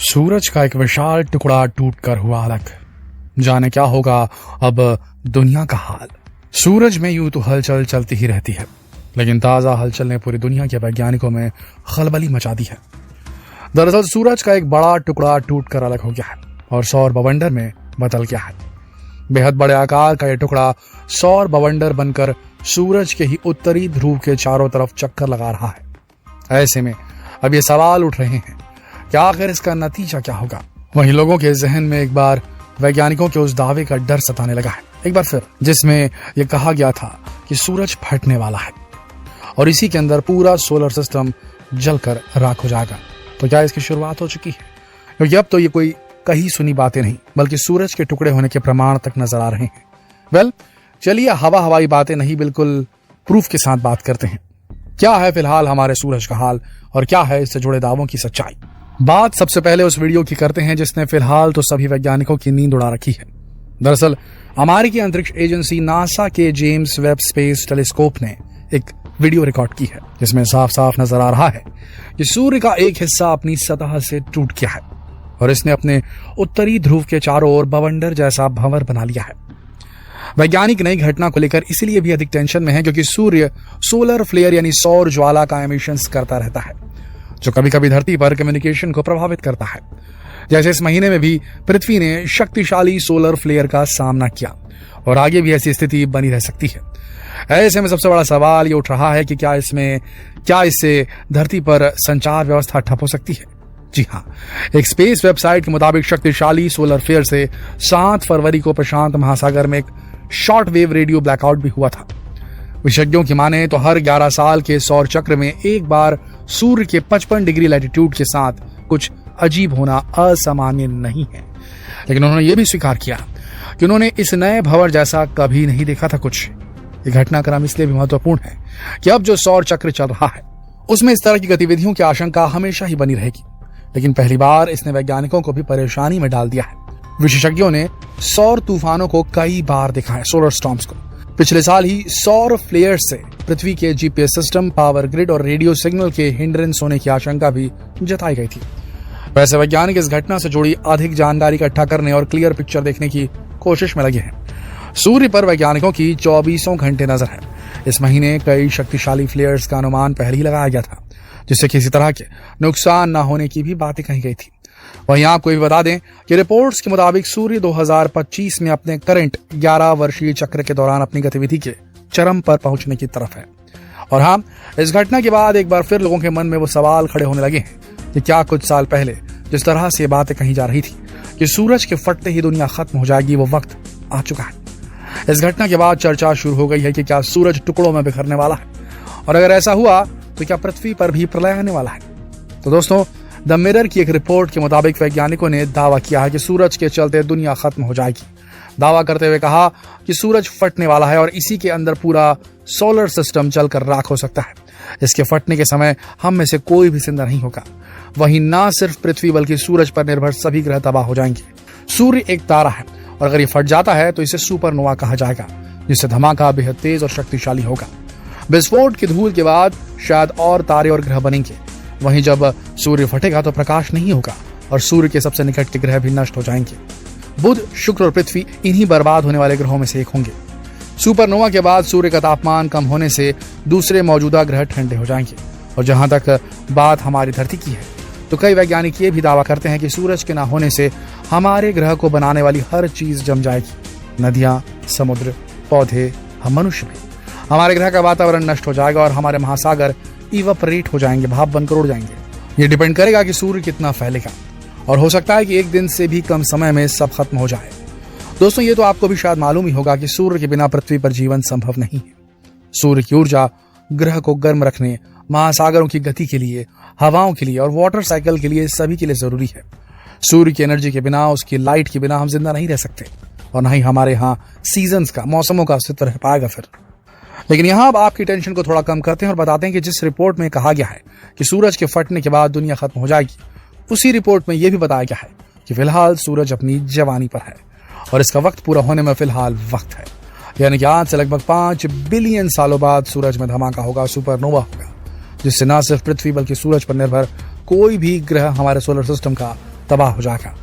सूरज का एक विशाल टुकड़ा टूटकर हुआ अलग। जाने क्या होगा अब दुनिया का हाल। सूरज में यूं तो हलचल चलती ही रहती है, लेकिन ताजा हलचल ने पूरी दुनिया के वैज्ञानिकों में खलबली मचा दी है। दरअसल सूरज का एक बड़ा टुकड़ा टूटकर अलग हो गया है और सौर बवंडर में बदल गया है। बेहद बड़े आकार का यह टुकड़ा सौर बवंडर बनकर सूरज के ही उत्तरी ध्रुव के चारों तरफ चक्कर लगा रहा है। ऐसे में अब ये सवाल उठ रहे हैं कि आखिर इसका नतीजा क्या होगा। वहीं लोगों के जहन में एक बार वैज्ञानिकों के उस दावे का डर सताने लगा है, एक बार फिर, जिसमें यह कहा गया था कि सूरज फटने वाला है और इसी के अंदर पूरा सोलर सिस्टम जलकर राख हो जाएगा। तो क्या इसकी शुरुआत हो चुकी है? क्योंकि अब तो ये कोई कहीं सुनी बातें नहीं, बल्कि सूरज के टुकड़े होने के प्रमाण तक नजर आ रहे हैं। चलिए हवाई बातें नहीं, बिल्कुल प्रूफ के साथ बात करते हैं। क्या है फिलहाल हमारे सूरज का हाल और क्या है इससे जुड़े दावों की सच्चाई। बात सबसे पहले उस वीडियो की करते हैं जिसने फिलहाल तो सभी वैज्ञानिकों की नींद उड़ा रखी है। दरअसल अमेरिकी अंतरिक्ष एजेंसी नासा के जेम्स वेब स्पेस टेलीस्कोप ने एक वीडियो रिकॉर्ड की है, जिसमें साफ साफ नजर आ रहा है कि सूर्य का एक हिस्सा अपनी सतह से टूट गया है और इसने अपने उत्तरी ध्रुव के चारों ओर बवंडर जैसा भंवर बना लिया है। वैज्ञानिक नई घटना को लेकर इसलिए भी अधिक टेंशन में है क्योंकि सूर्य सोलर फ्लेयर यानी सौर ज्वाला का एमिशंस करता रहता है, जो कभी कभी धरती पर कम्युनिकेशन को प्रभावित करता है। जैसे इस महीने में भी पृथ्वी ने शक्तिशाली सोलर फ्लेयर का सामना किया और आगे भी ऐसी स्थिति बनी रह सकती है। ऐसे में सबसे बड़ा सवाल ये उठ रहा है कि क्या इससे धरती पर संचार व्यवस्था ठप हो सकती है। जी हाँ, एक स्पेस वेबसाइट के मुताबिक शक्तिशाली सोलर फ्लेयर से 7 फरवरी को प्रशांत महासागर में एक शॉर्ट वेव रेडियो ब्लैकआउट भी हुआ था। विशेषज्ञों की माने तो हर 11 साल के सौर चक्र में एक बार सूर्य के 55 डिग्री लैटिट्यूड के साथ कुछ अजीब होना असामान्य नहीं है, लेकिन उन्होंने ये भी स्वीकार किया कि उन्होंने इस नए भंवर जैसा कभी नहीं देखा था कुछ। ये घटनाक्रम इसलिए भी महत्वपूर्ण है कि अब जो सौर चक्र चल रहा है उसमें इस तरह की गतिविधियों की आशंका हमेशा ही बनी रहेगी, लेकिन पहली बार इसने वैज्ञानिकों को भी परेशानी में डाल दिया है। विशेषज्ञों ने सौर तूफानों को कई बार देखा है, सोलर स्टॉर्म्स को। पिछले साल ही सौर फ्लेयर से पृथ्वी के जीपीएस सिस्टम, पावर ग्रिड और रेडियो सिग्नल के हिंड्रेंस होने की आशंका भी जताई गई थी। वैसे वैज्ञानिक इस घटना से जुड़ी अधिक जानकारी इकट्ठा करने और क्लियर पिक्चर देखने की कोशिश में लगे हैं। सूर्य पर वैज्ञानिकों की 24 घंटे नजर है। इस महीने कई शक्तिशाली फ्लेयर्स का अनुमान पहले ही लगाया गया था, जिससे किसी तरह के नुकसान न होने की भी बातें कही गई थी। वहीं आपको भी बता दें कि रिपोर्ट्स के मुताबिक सूर्य 2025 में अपने करंट 11 वर्षीय चक्र के दौरान अपनी गतिविधि के चरम पर पहुंचने की तरफ है। और हाँ, इस घटना के बाद एक बार फिर लोगों के मन में वो सवाल खड़े होने लगे हैं कि क्या कुछ साल पहले जिस तरह से बातें कही जा रही थी कि सूरज के फटते ही दुनिया खत्म हो जाएगी, वो वक्त आ चुका है। इस घटना के बाद चर्चा शुरू हो गई है कि क्या सूरज टुकड़ों में बिखरने वाला है, और अगर ऐसा हुआ तो क्या पृथ्वी पर भी प्रलय आने वाला है। तो दोस्तों, द मिरर की एक रिपोर्ट के मुताबिक वैज्ञानिकों ने दावा किया है कि सूरज के चलते दुनिया खत्म हो जाएगी। दावा करते हुए कहा कि सूरज फटने वाला है और इसी के अंदर पूरा सोलर सिस्टम जलकर राख हो सकता है। इसके फटने के समय हम में से कोई भी जिंदा नहीं होगा। वहीं ना सिर्फ पृथ्वी बल्कि सूरज पर निर्भर सभी ग्रह तबाह हो जाएंगे। सूर्य एक तारा है और अगर ये फट जाता है तो इसे सुपरनोवा कहा जाएगा, जिससे धमाका बेहद तेज और शक्तिशाली होगा। विस्फोट की धूल के बाद शायद और तारे और ग्रह बनेंगे। वहीं जब सूर्य फटेगा तो प्रकाश नहीं होगा और सूर्य के सबसे निकट के ग्रह भी नष्ट हो जाएंगे। बुध, शुक्र और पृथ्वी इन्हीं बर्बाद होने वाले ग्रहों में से एक होंगे। सुपरनोवा के बाद सूर्य का तापमान कम होने से दूसरे मौजूदा ग्रह ठंडे हो जाएंगे। और जहां तक बात हमारी धरती की है तो कई वैज्ञानिक ये भी दावा करते हैं कि सूरज के न होने से हमारे ग्रह को बनाने वाली हर चीज जम जाएगी। नदियां, समुद्र, पौधे, हम मनुष्य भी। हमारे ग्रह का वातावरण नष्ट हो जाएगा और हमारे महासागर इवापोरेट हो जाएंगे, भाप बनकर उड़ जाएंगे। ये डिपेंड करेगा कि सूर्य कितना फैलेगा और हो सकता है कि एक दिन से भी कम समय में सब खत्म हो जाए। दोस्तों, ये तो आपको भी शायद मालूम ही होगा कि सूर्य के बिना पृथ्वी पर जीवन संभव नहीं है। सूर्य की ऊर्जा ग्रह को गर्म रखने, महासागरों की गति के लिए, हवाओं के लिए और वाटर साइकिल के लिए, सभी के लिए जरूरी है। सूर्य की एनर्जी के बिना, उसकी लाइट के बिना हम जिंदा नहीं रह सकते और न ही हमारे यहाँ सीजन्स का, मौसमों का अस्तित्व रह पाएगा फिर। लेकिन यहाँ अब आपकी टेंशन को थोड़ा कम करते हैं और बताते हैं कि जिस रिपोर्ट में कहा गया है कि सूरज के फटने के बाद दुनिया खत्म हो जाएगी, उसी रिपोर्ट में यह भी बताया गया है कि फिलहाल सूरज अपनी जवानी पर है और इसका वक्त पूरा होने में फिलहाल वक्त है। यानी कि आज से लगभग 5 बिलियन सालों बाद सूरज में धमाका होगा, सुपरनोवा होगा, जिससे न सिर्फ पृथ्वी बल्कि सूरज पर निर्भर कोई भी ग्रह हमारे सोलर सिस्टम का तबाह हो जाएगा।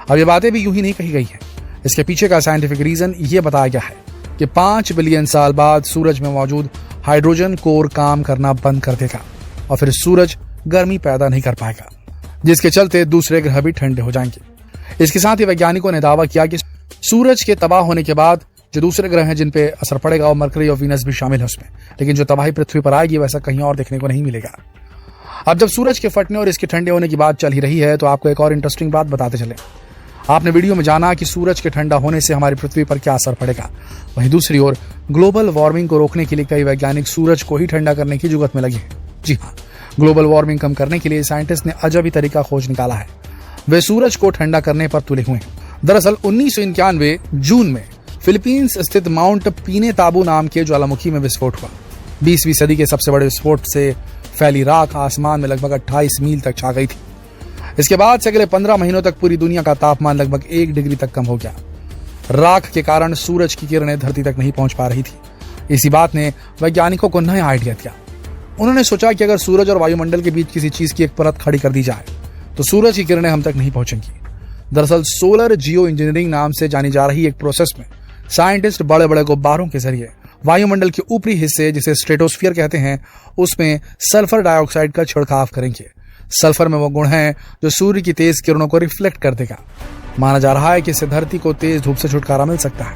अब ये बातें भी यूं ही नहीं कही गई है, इसके पीछे का साइंटिफिक रीजन ये बताया गया है कि 5 बिलियन साल बाद सूरज में मौजूद हाइड्रोजन कोर काम करना बंद कर देगा और फिर सूरज गर्मी पैदा नहीं कर पाएगा, जिसके चलते दूसरे ग्रह भी ठंडे हो जाएंगे। इसके साथ ही वैज्ञानिकों ने दावा किया कि सूरज के तबाह होने के बाद जो दूसरे ग्रह हैं जिन पे असर पड़ेगा वो मरकरी और वीनस भी शामिल है उसमें, लेकिन जो तबाही पृथ्वी पर आएगी वैसा कहीं और देखने को नहीं मिलेगा। अब जब सूरज के फटने और इसके ठंडे होने की बात चल ही रही है तो आपको एक और इंटरेस्टिंग बात बताते चले। आपने वीडियो में जाना कि सूरज के ठंडा होने से हमारी पृथ्वी पर क्या असर पड़ेगा, वहीं दूसरी ओर ग्लोबल वार्मिंग को रोकने के लिए कई वैज्ञानिक सूरज को ही ठंडा करने की जुगत में लगे हैं। जी हाँ, ग्लोबल वार्मिंग कम करने के लिए साइंटिस्ट ने अजब ही तरीका खोज निकाला है। वे सूरज को ठंडा करने पर तुले हुए हैं। दरअसल 1991 जून में फिलीपींस स्थित माउंट पीनेताबू नाम के ज्वालामुखी में विस्फोट हुआ। 20वीं सदी के सबसे बड़े विस्फोट से फैली राख आसमान में लगभग 28 मील तक छा गई थी। इसके बाद से अगले 15 महीनों तक पूरी दुनिया का तापमान लगभग 1 डिग्री तक कम हो गया। राख के कारण सूरज की किरणें धरती तक नहीं पहुंच पा रही थी। इसी बात ने वैज्ञानिकों को नया आइडिया दिया। उन्होंने सोचा कि अगर सूरज और वायुमंडल के बीच किसी चीज की एक परत खड़ी कर दी जाए तो सूरज की किरणें हम तक नहीं पहुंचेंगी। दरअसल सोलर जियो इंजीनियरिंग नाम से जानी जा रही एक प्रोसेस में साइंटिस्ट बड़े बड़े गुब्बारों के जरिए वायुमंडल के ऊपरी हिस्से जिसे स्ट्रेटोस्फीयर कहते हैं उसमें सल्फर डाइऑक्साइड का छिड़काव करेंगे। सल्फर में वो गुण है जो सूर्य की तेज किरणों को रिफ्लेक्ट कर देगा। माना जा रहा है कि इससे धरती को तेज धूप से छुटकारा मिल सकता है।